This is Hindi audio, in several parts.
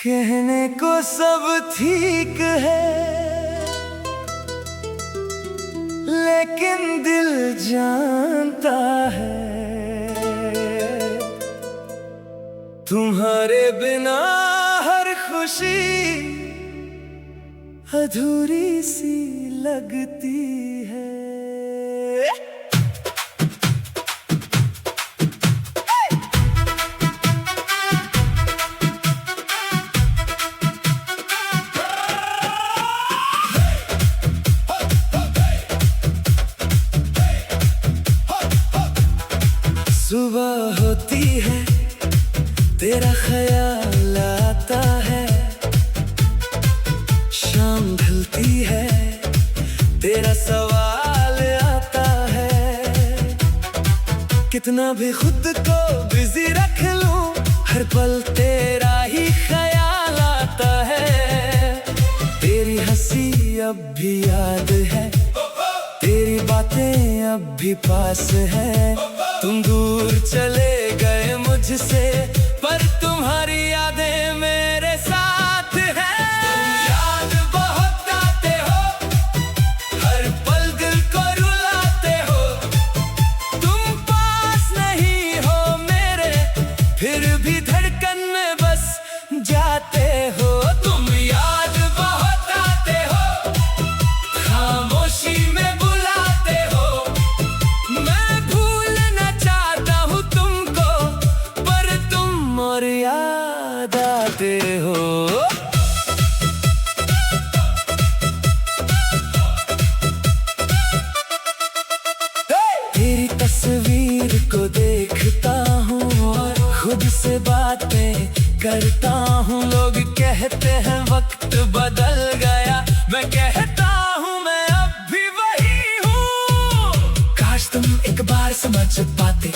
कहने को सब ठीक है, लेकिन दिल जानता है तुम्हारे बिना हर खुशी अधूरी सी लगती है। सुबह होती है तेरा ख्याल आता है, शाम ढलती है तेरा सवाल आता है। कितना भी खुद को बिजी रख लूं, हर पल तेरा ही ख्याल आता है। तेरी हंसी अब भी याद है, तेरी बातें अब भी पास है। तुम दूर चले गए मुझसे, पर तुम्हारी यादें मेरे साथ हैं। तुम याद बहुत आते हो, हर पल दिल को रुलाते हो। तुम पास नहीं हो मेरे, फिर भी धड़कन में बस जाते हो। तुम याद बहुत आते हो, खामोशी में याद आते हो। तेरी तस्वीर को देखता हूँ और खुद से बातें करता हूँ। लोग कहते हैं वक्त बदल गया, मैं कहता हूँ मैं अब भी वही हूँ। काश तुम एक बार समझ पाते,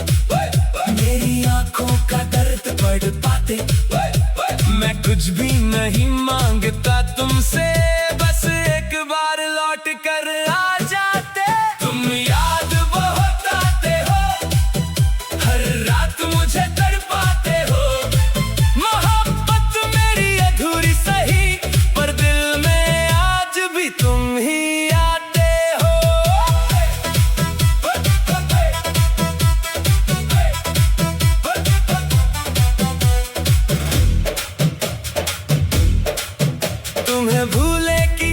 मेरी आंखों का दर्द पढ़ पाते। मैं कुछ भी नहीं मांगता तुमसे, बस एक बार लौट कर आ जाते। तुम याद बहुत आते हो, हर रात मुझे तड़पाते हो। मोहब्बत मेरी अधूरी सही, पर दिल में आज भी तुम ही आते हो। तुम्हें भूलने की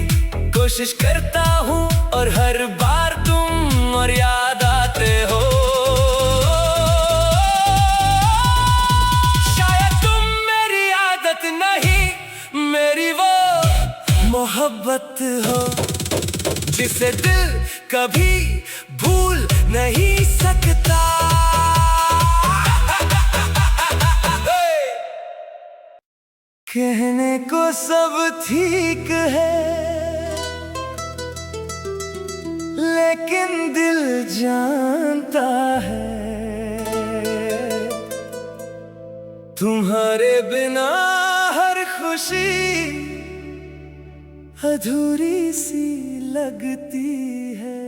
कोशिश करता हूँ और हर बार तुम और याद आते हो। शायद तुम मेरी आदत नहीं, मेरी वो मोहब्बत हो जिसे दिल कभी भूल नहीं सकता। कहने को सब ठीक है, लेकिन दिल जानता है तुम्हारे बिना हर खुशी अधूरी सी लगती है।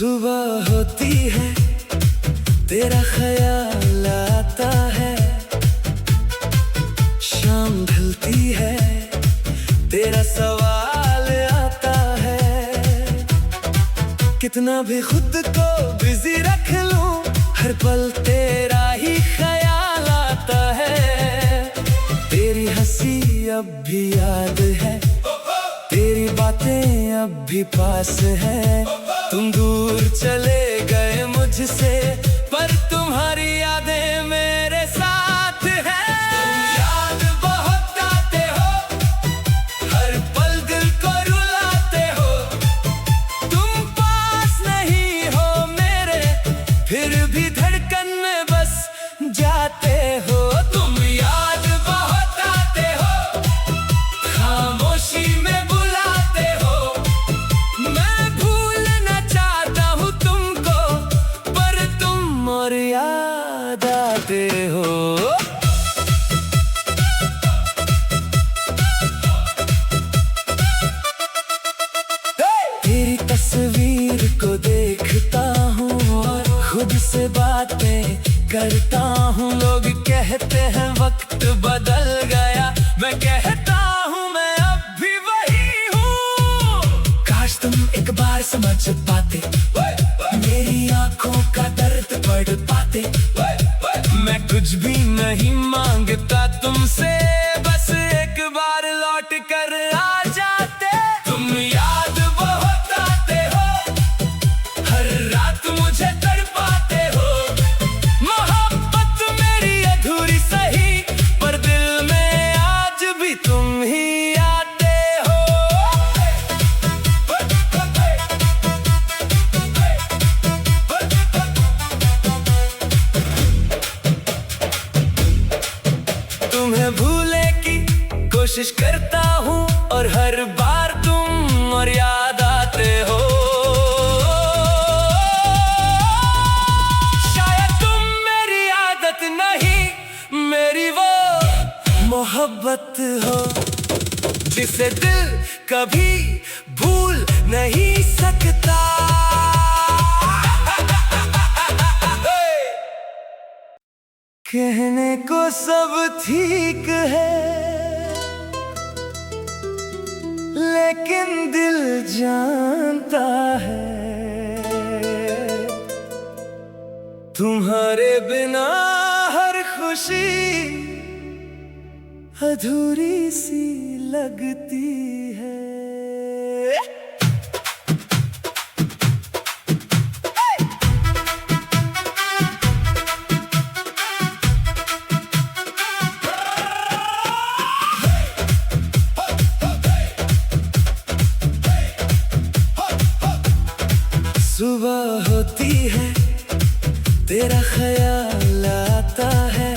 सुबह होती है तेरा ख्याल आता है, शाम ढलती है तेरा सवाल आता है। कितना भी खुद को बिजी रख लूं, हर पल तेरा ही ख्याल आता है। तेरी हंसी अब भी याद है, तेरी बातें अब भी पास है। तुम दूर चले गए मुझसे, पर तुम्हारी यादें मेरे साथ हैं। तुम याद बहुत आते हो, हर पल दिल को रुलाते हो। तुम पास नहीं हो मेरे, फिर भी धड़कन में बस जाते हो। तुम याद बहुत आते हो, खामोशी में बुलाते हो। मैं भूलना चाहता हूँ तुमको, हो। तेरी तस्वीर को देखता हूँ और खुद से बातें करता हूँ। लोग कहते हैं वक्त बदल गया, मैं कहता हूँ मैं अब भी वही हूँ। काश तुम एक बार समझ पाते, मेरी आंखों का दर्द पढ़ पाते। मैं कुछ भी नहीं मांगता तुमसे, बस एक बार लौट कर आ जाते। तुम याद बहुत आते हो, हर रात मुझे तड़पाते हो। मोहब्बत मेरी अधूरी सही, पर दिल में आज भी तुम ही आते हो। तुम्हें भूलने की कोशिश करता हूँ और हर बार तुम और याद आते हो। शायद तुम मेरी आदत नहीं, मेरी वो मोहब्बत हो जिसे दिल कभी भूल नहीं सकता। कहने को सब ठीक है, लेकिन दिल जानता है तुम्हारे बिना हर खुशी अधूरी सी लगती है। सुबह होती है, तेरा ख्याल आता है।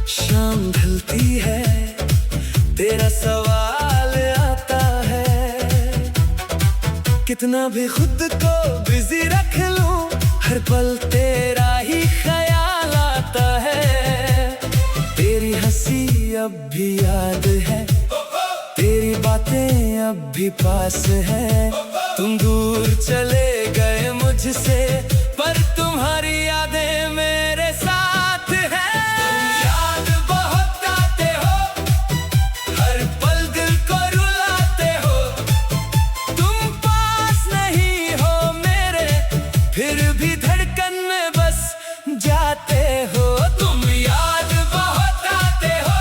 शाम ढलती है, तेरा सवाल आता है। कितना भी खुद को बिजी रख लूं, हर पल तेरा ही ख्याल आता है। तेरी हंसी अब भी याद है, तेरी बातें अब भी पास है। तुम दूर चले गए मुझसे, पर तुम्हारी यादें मेरे साथ हैं। तुम याद बहुत आते हो, हर पल दिल को रुलाते हो। तुम पास नहीं हो मेरे, फिर भी धड़कन में बस जाते हो। तुम याद बहुत आते हो,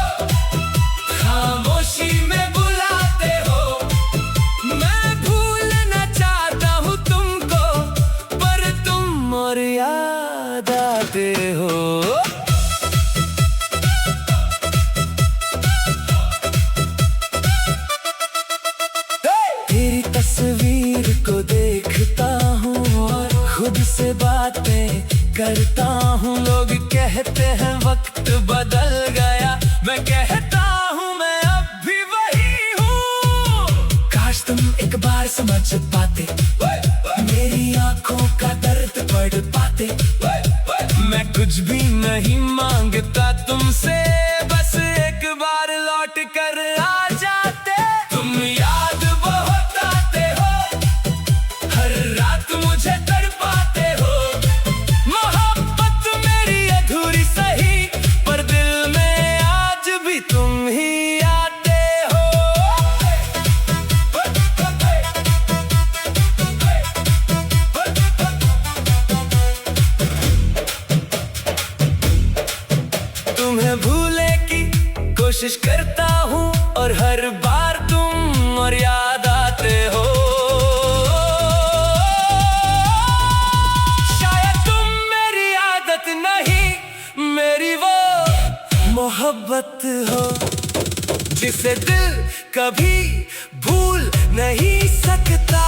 खामोशी में बुलाते हो। मैं भूलना चाहता हूँ तुमको, पर तुम और याद आते हो। तेरी तस्वीर को देखता हूँ और खुद से बातें करता हूँ। लोग कहते हैं वक्त बदल गया, मैं कहता हूँ मैं अब भी वही हूँ। काश तुम एक बार समझ पाते, मेरी आंखों का दर्द पढ़ पाते। मैं कुछ भी नहीं मांगता तुमसे, बस एक बार लौट कर आ जाते। तुम याद बहुत आते हो, हर रात मुझे तड़पाते हो। मोहब्बत मेरी अधूरी सही, पर दिल में आज भी तुम ही आते हो। तुम्हें भूलने की कोशिश करता हूँ और हर बार तुम और याद आते हो। शायद तुम मेरी आदत नहीं, मेरी वो मोहब्बत हो जिसे दिल कभी भूल नहीं सकता।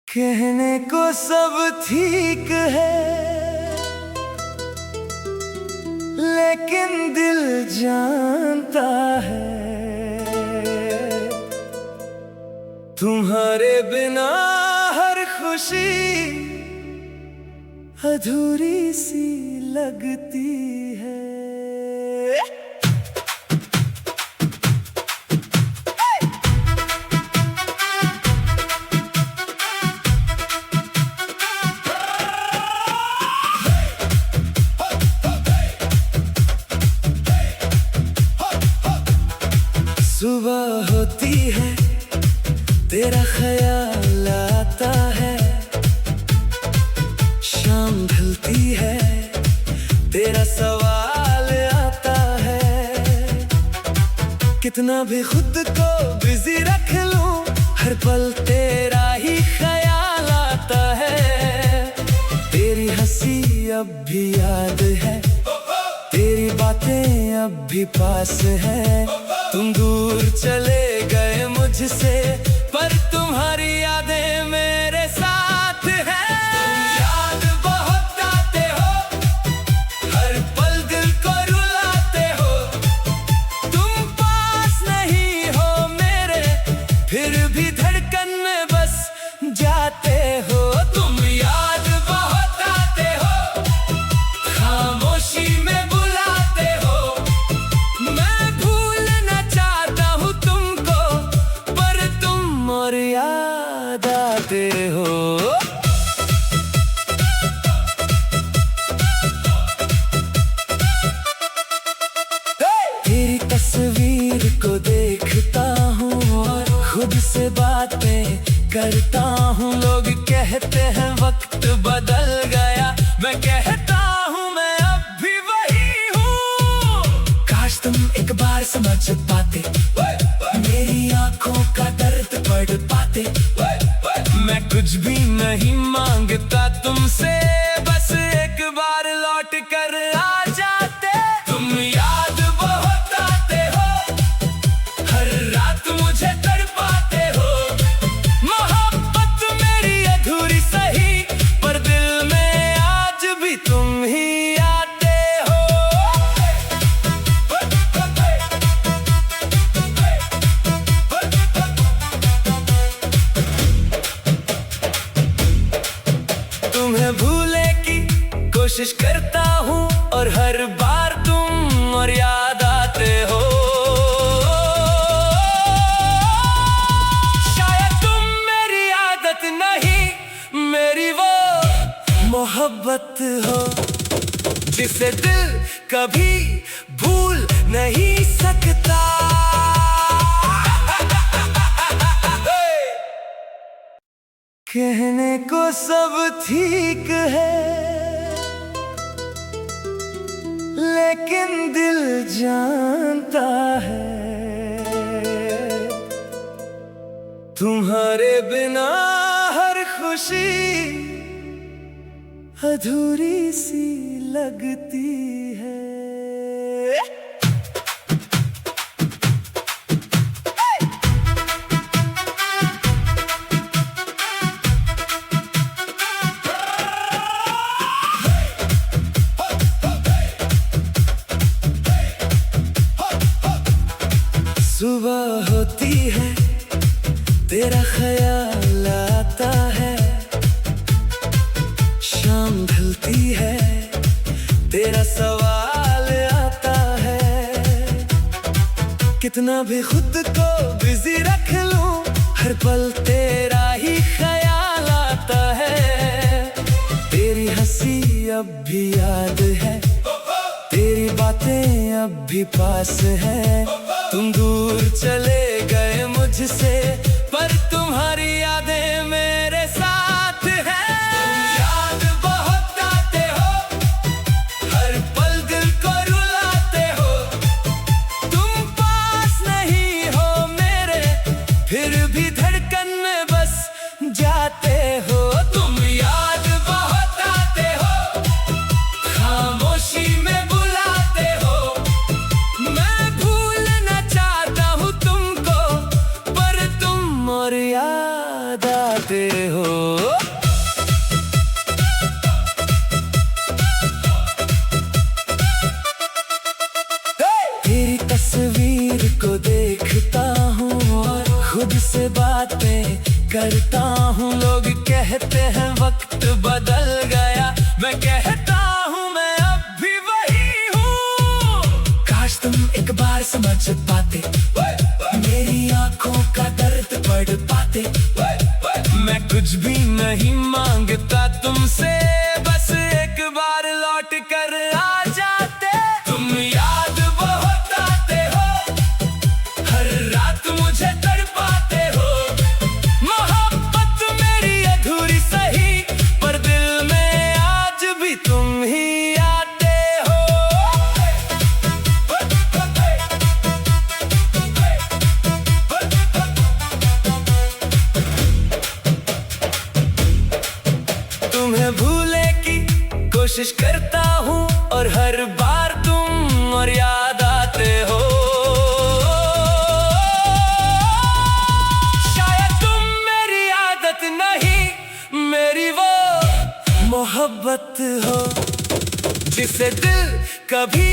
कहने को सब ठीक है, लेकिन दिल जानता है तुम्हारे बिना हर खुशी खुशी अधूरी सी लगती है। सुबह होती है तेरा ख्याल आता है, शाम ढलती है तेरा सवाल आता है। कितना भी खुद को बिजी रख लूं, हर पल तेरा ही ख्याल आता है। तेरी हंसी अब भी याद है, तेरी बातें अब भी पास है। तुम दूर चले गए मुझसे, पर तुम्हारी यादें मेरे साथ हैं। तुम याद बहुत आते हो, हर पल दिल को रुलाते हो। तुम पास नहीं हो मेरे, फिर भी धड़कन में बस जाते हो। तुम याद बहुत आते हो, खामोशी में बुलाते हो। मैं भूलना चाहता हूँ तुमको, पर तुम और याद आते हो। तेरी तस्वीर को देखता हूँ और खुद से बातें करता हूँ। लोग कहते हैं वक्त बदल गया, मैं कहता हूँ मैं अब भी वही हूँ। काश तुम एक बार समझ पाते, मेरी आंखों का दर्द पढ़ पाते। मैं कुछ भी नहीं मांगता तुमसे, बस एक बार लौट कर आ जाते। तुम याद बहुत आते हो, हर रात मुझे तड़पाते हो। मोहब्बत मेरी अधूरी सही, पर दिल में आज भी तुम ही आते हो। तुम्हें भूलने की कोशिश करता हूँ, और हर बार तुम और याद आते हो। शायद तुम मेरी आदत नहीं, मेरी वो मोहब्बत हो जिसे दिल कभी भूल नहीं सकता। कहने को सब ठीक है, लेकिन दिल जानता है तुम्हारे बिना हर खुशी अधूरी सी लगती है। सुबह होती है तेरा ख्याल आता है, शाम ढलती है तेरा सवाल आता है। कितना भी खुद को बिजी रख लूं, हर पल तेरा ही ख्याल आता है। तेरी हंसी अब भी याद है, तेरी बातें अब भी पास है। तुम दूर चले गए मुझसे, पर तुम्हारी यादें मेरे साथ हैं। तुम याद बहुत आते हो, हर पल दिल को रुलाते हो। तुम पास नहीं हो मेरे, फिर भी धड़कन में बस जाते हो। तुम याद बहुत आते हो, खामोशी में बुलाते हो। मैं भूलना चाहता हूँ तुमको, पर तुम और याद आते हैं वक्त बदल गया, मैं कहता हूँ मैं अब भी वही हूँ। काश तुम एक बार समझ पाते, मेरी आंखों का दर्द पढ़ पाते। मैं कुछ भी नहीं मांगता तुमसे, बस एक बार लौट कर आ जाते। तुम याद बहुत आते हो, हर रात मुझे तड़पाते हो। मोहब्बत मेरी अधूरी सही, पर दिल में आज भी तुम ही आते हो। तुम्हें भूलने की कोशिश करता हूँ, और हर बार तुम और याद आते हो। शायद तुम मेरी आदत नहीं, मेरी वो मोहब्बत हो, जिसे दिल कभी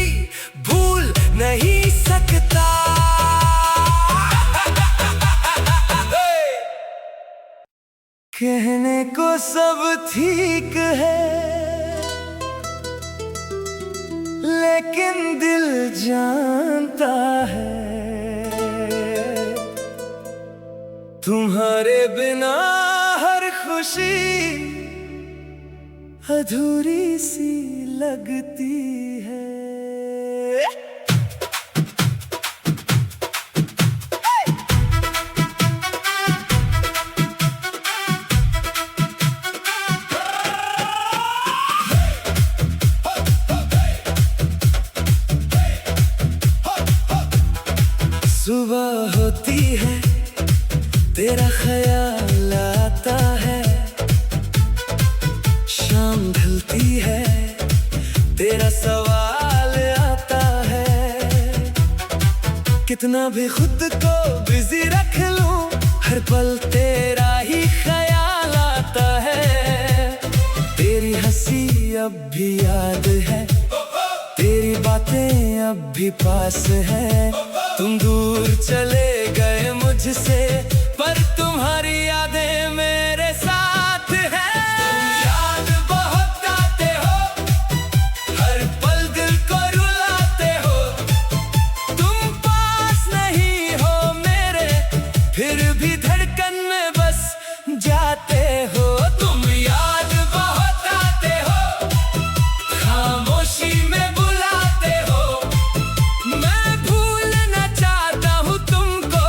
भूल नहीं सकता। कहने को सब ठीक है, लेकिन दिल जानता है, तुम्हारे बिना हर खुशी अधूरी सी लगती है। सुबह होती है, तेरा ख्याल आता है, शाम ढलती है, तेरा सवाल आता है। कितना भी खुद को बिजी रख लूं, हर पल तेरा ही ख्याल आता है। तेरी हंसी अब भी याद है, तेरी बातें अब भी पास है। तुम दूर चले गए मुझसे, पर तुम्हारी यादें मेरे साथ हैं। तुम याद बहुत आते हो, हर पल दिल को रुलाते हो। तुम पास नहीं हो मेरे, फिर भी धड़कन में बस जाते हो। तुम याद बहुत आते हो, खामोशी में बुलाते हो। मैं भूलना चाहता हूँ तुमको,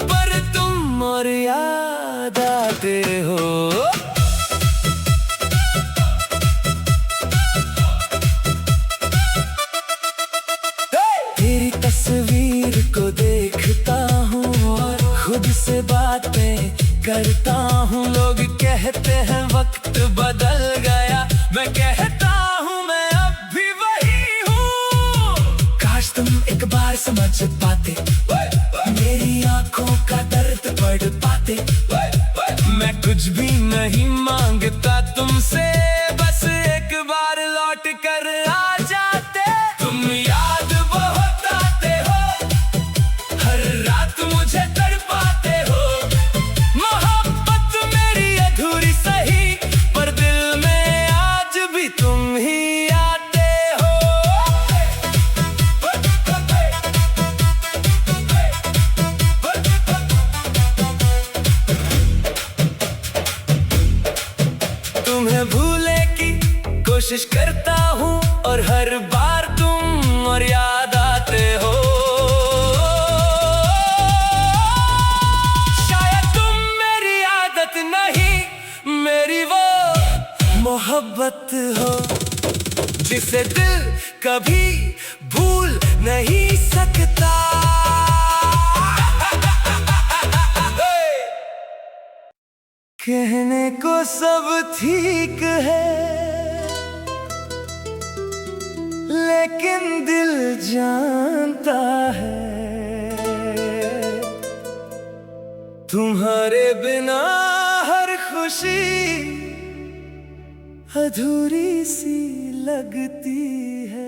पर तुम और याद आते हो। तेरी तस्वीर को देखता हूँ और खुद से बातें करता हूँ। लोग कहते हैं वक्त बदल गया, मैं कहता हूँ मैं अब भी वही हूँ। काश तुम एक बार समझ पाते, मेरी आंखों का दर्द पढ़ पाते। मैं कुछ भी नहीं मांगता तुमसे, बस एक बार लौट कर आ जाते। तुम याद बहुत आते हो, हर रात मुझे तड़पाते हो। मोहब्बत मेरी अधूरी सही, पर दिल में आज भी तुम ही आते हो। तुम्हें भूलने की कोशिश करता हूँ, और हर बार तुम और याद आते हो। शायद तुम मेरी आदत नहीं, मेरी वो मोहब्बत हो, जिसे दिल कभी भूल नहीं सकता। कहने को सब ठीक है, लेकिन दिल जानता है, तुम्हारे बिना हर खुशी अधूरी सी लगती है।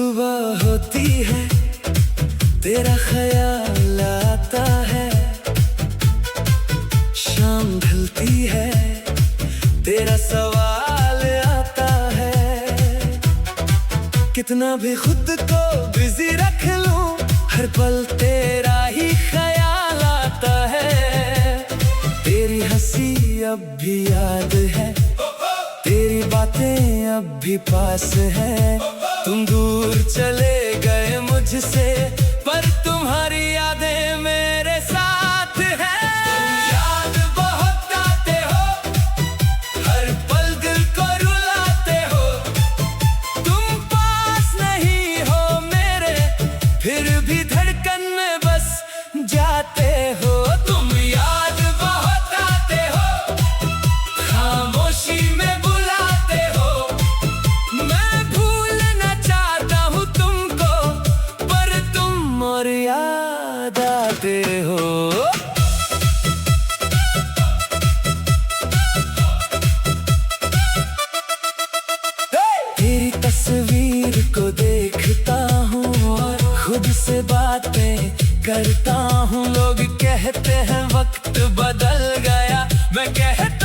सुबह होती है तेरा ख्याल आता है, शाम ढलती है तेरा सवाल आता है। कितना भी खुद को बिजी रख लूं, हर पल तेरा ही ख्याल आता है। तेरी हंसी अब भी याद है, तेरी बातें अब भी पास है। तुम दूर चले गए मुझसे, पर तुम्हारी यादें मेरे साथ हैं। तुम याद बहुत आते हो, हर पल दिल को रुलाते हो। तुम पास नहीं हो मेरे, फिर भी धड़कन में बस जाते हो। तुम याद बहुत आते हो, खामोशी में बुलाते हो। मैं भूलना चाहता हूँ तुमको, पर तुम और याद आते हो। तेरी तस्वीर को देखता हूँ और खुद से बातें करता हूँ। लोग कहते हैं वक्त बदल गया, मैं कहता